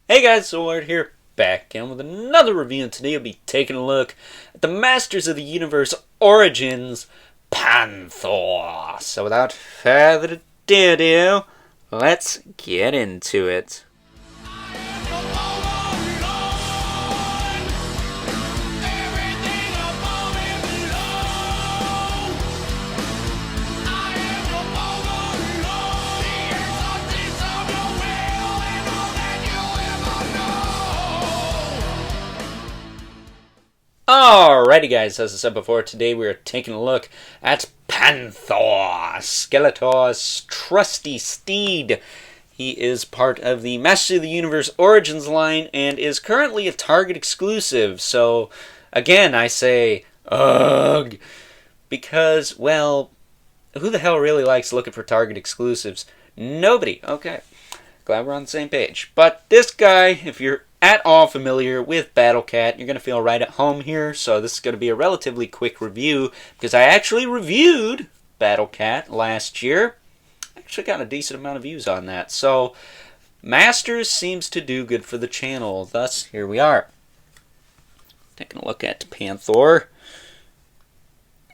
Hey guys, Sword here, back again with another review, and today I'll be taking a look at the Masters of the Universe Origins Panthor. So without further ado, let's get into it. Alrighty guys, as I said before, today we are taking a look at Panthor, Skeletor's trusty steed. He is part of the Master of the Universe Origins line and is currently a Target exclusive. So, again, I say, ugh, because, well, who the hell really likes looking for Target exclusives? Nobody. Okay, glad we're on the same page. But this guy, if you're at all familiar with Battle Cat, you're going to feel right at home here. So this is going to be a relatively quick review because I actually reviewed Battle Cat last year. Actually got a decent amount of views on that. So Masters seems to do good for the channel. Thus, here we are. Taking a look at Panthor.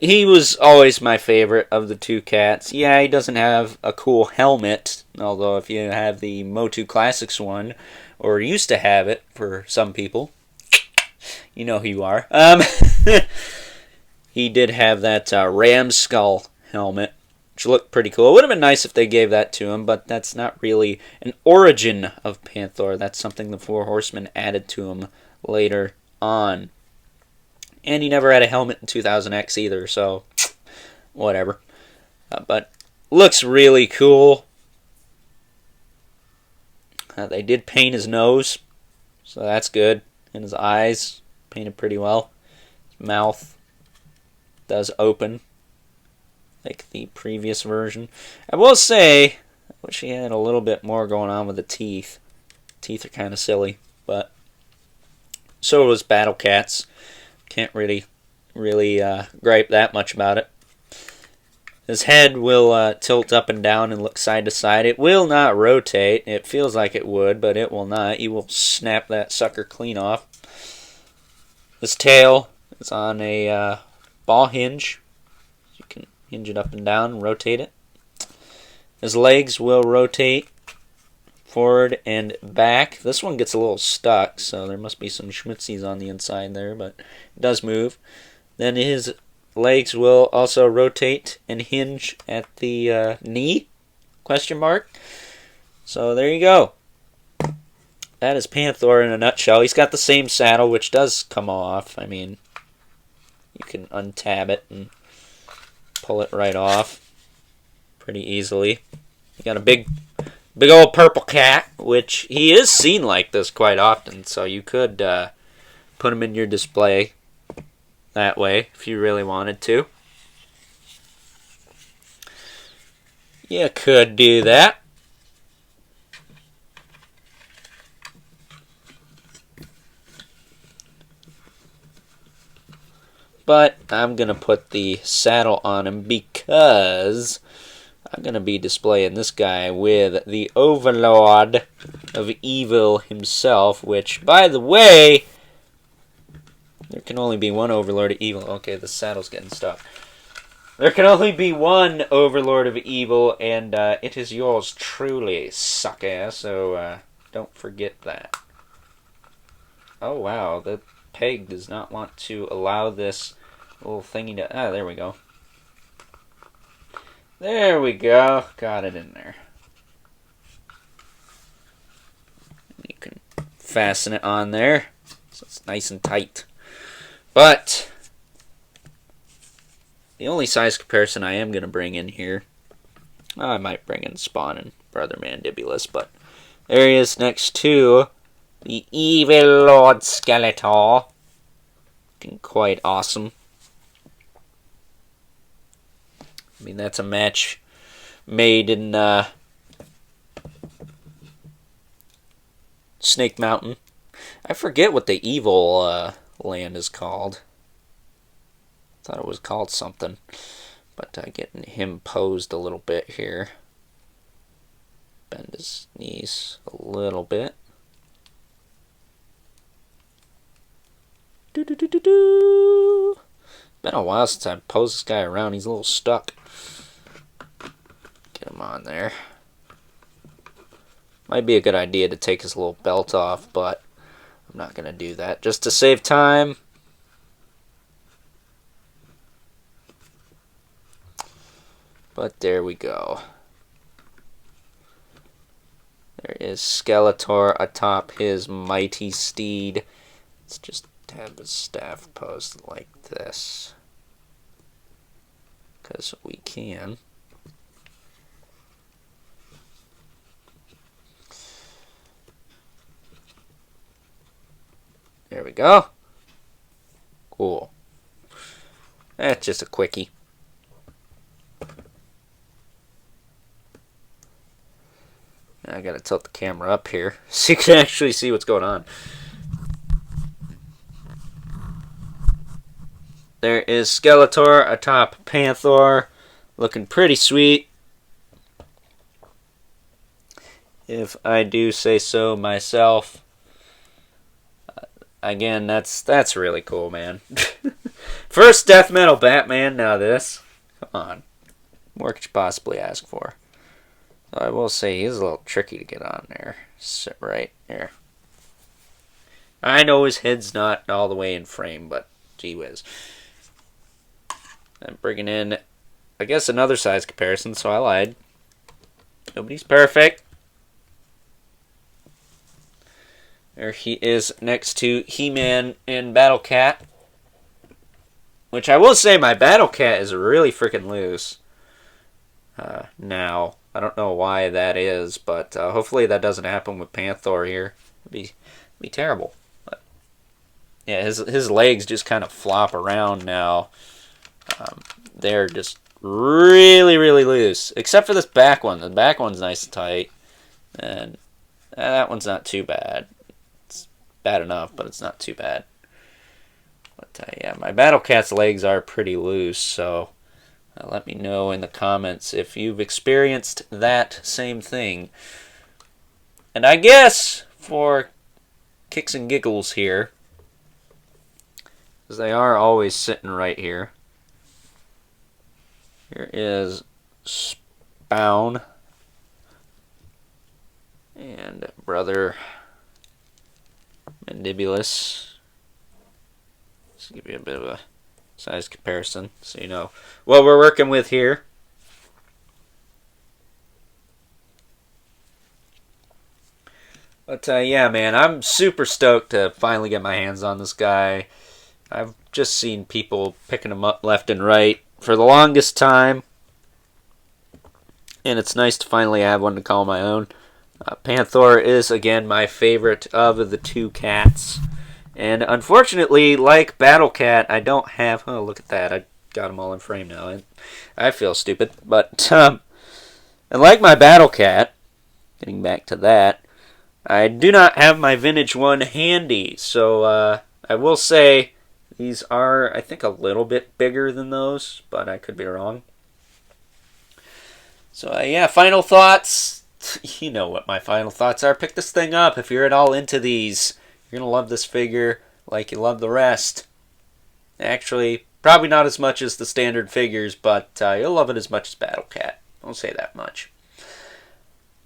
He was always my favorite of the two cats. Yeah, he doesn't have a cool helmet, although if you have the MOTU Classics one, or used to have it for some people, you know who you are. He did have that ram skull helmet, which looked pretty cool. It would have been nice if they gave that to him, but that's not really an origin of Panthor. That's something the Four Horsemen added to him later on. And he never had a helmet in 2000X either, so whatever. But looks really cool. They did paint his nose, so that's good. And his eyes, painted pretty well. His mouth does open, like the previous version. I will say, I wish he had a little bit more going on with the teeth. Teeth are kind of silly, but so was Battle Cat's. Can't really gripe that much about it. His head will tilt up and down and look side to side. It will not rotate. It feels like it would, but it will not. You will snap that sucker clean off. His tail is on a ball hinge. You can hinge it up and down and rotate it. His legs will rotate forward and back. This one gets a little stuck, so there must be some schmitzies on the inside there, but it does move. Then his legs will also rotate and hinge at the knee, question mark. So there you go. That is Panthor in a nutshell. He's got the same saddle, which does come off. I mean, you can untab it and pull it right off pretty easily. You got a big old purple cat, which he is seen like this quite often, so you could put him in your display that way if you really wanted to. You could do that. But I'm going to put the saddle on him because I'm going to be displaying this guy with the Overlord of Evil himself, which, by the way, there can only be one Overlord of Evil. Okay, the saddle's getting stuck. There can only be one Overlord of Evil, and it is yours truly, sucker, so don't forget that. Oh, wow, the peg does not want to allow this little thingy to... Ah, there we go. There we go. Got it in there. You can fasten it on there so it's nice and tight. But the only size comparison I am going to bring in here, I might bring in Spawn and Brother Mandibulus, but there he is next to the Evil Lord Skeletor. Looking quite awesome. I mean, that's a match made in Snake Mountain. I forget what the evil land is called. I thought it was called something. But getting him posed a little bit here. Bend his knees a little bit. Been a while since I posed this guy around. He's a little stuck. Get him on there. Might be a good idea to take his little belt off, but I'm not going to do that. Just to save time. But there we go. There is Skeletor atop his mighty steed. Let's just have his staff posed like this. Because we can. There we go. Cool. That's just a quickie. I gotta tilt the camera up here so you can actually see what's going on. There is Skeletor atop Panthor, looking pretty sweet, if I do say so myself. Again, that's really cool, man. First death metal Batman, now this. Come on. What could you possibly ask for? I will say he's a little tricky to get on there. Sit right there. I know his head's not all the way in frame, but gee whiz. I'm bringing in, I guess, another size comparison, so I lied. Nobody's perfect. There he is next to He-Man and Battle Cat. Which I will say, my Battle Cat is really freaking loose. Now, I don't know why that is, but hopefully that doesn't happen with Panthor here. It'd be terrible. But, yeah, his legs just kind of flop around now. They're just really, really loose. Except for this back one. The back one's nice and tight. And that one's not too bad. It's bad enough, but it's not too bad. But yeah, my Battle Cat's legs are pretty loose, so let me know in the comments if you've experienced that same thing. And I guess for kicks and giggles here, because they are always sitting right here, here is Spawn and Brother Mandibulus. Just give you a bit of a size comparison so you know what we're working with here. But yeah, man, I'm super stoked to finally get my hands on this guy. I've just seen people picking him up left and right for the longest time, and it's nice to finally have one to call my own. Panthor is, again, my favorite of the two cats. And unfortunately, like Battle Cat, I don't have... Oh, look at that. I got them all in frame now. I feel stupid. But, and like my Battle Cat, getting back to that, I do not have my vintage one handy. So, I will say these are, I think, a little bit bigger than those, but I could be wrong. So, yeah, final thoughts. You know what my final thoughts are. Pick this thing up if you're at all into these. You're going to love this figure like you love the rest. Actually, probably not as much as the standard figures, but you'll love it as much as Battle Cat. Don't say that much.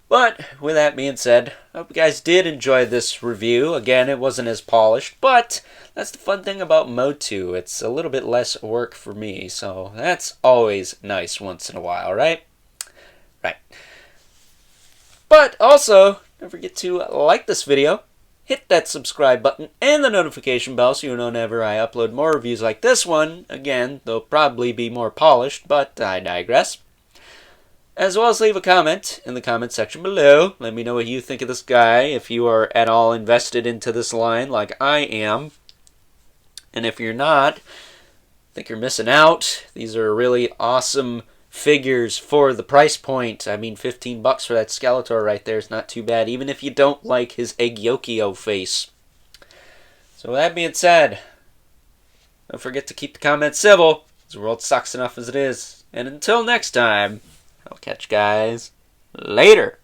But, with that being said, I hope you guys did enjoy this review. Again, it wasn't as polished, but that's the fun thing about MOTU. It's a little bit less work for me, so that's always nice once in a while, right? Right. But also, don't forget to like this video, hit that subscribe button and the notification bell so you know whenever I upload more reviews like this one. Again, they'll probably be more polished, but I digress. As well as leave a comment in the comment section below. Let me know what you think of this guy, if you are at all invested into this line like I am. And if you're not, I think you're missing out. These are really awesome figures for the price point. I mean, $15 for that Skeletor right there is not too bad, even if you don't like his Eggyokyo face. So with that being said, don't forget to keep the comments civil. The world sucks enough as it is. And until next time, I'll catch you guys later.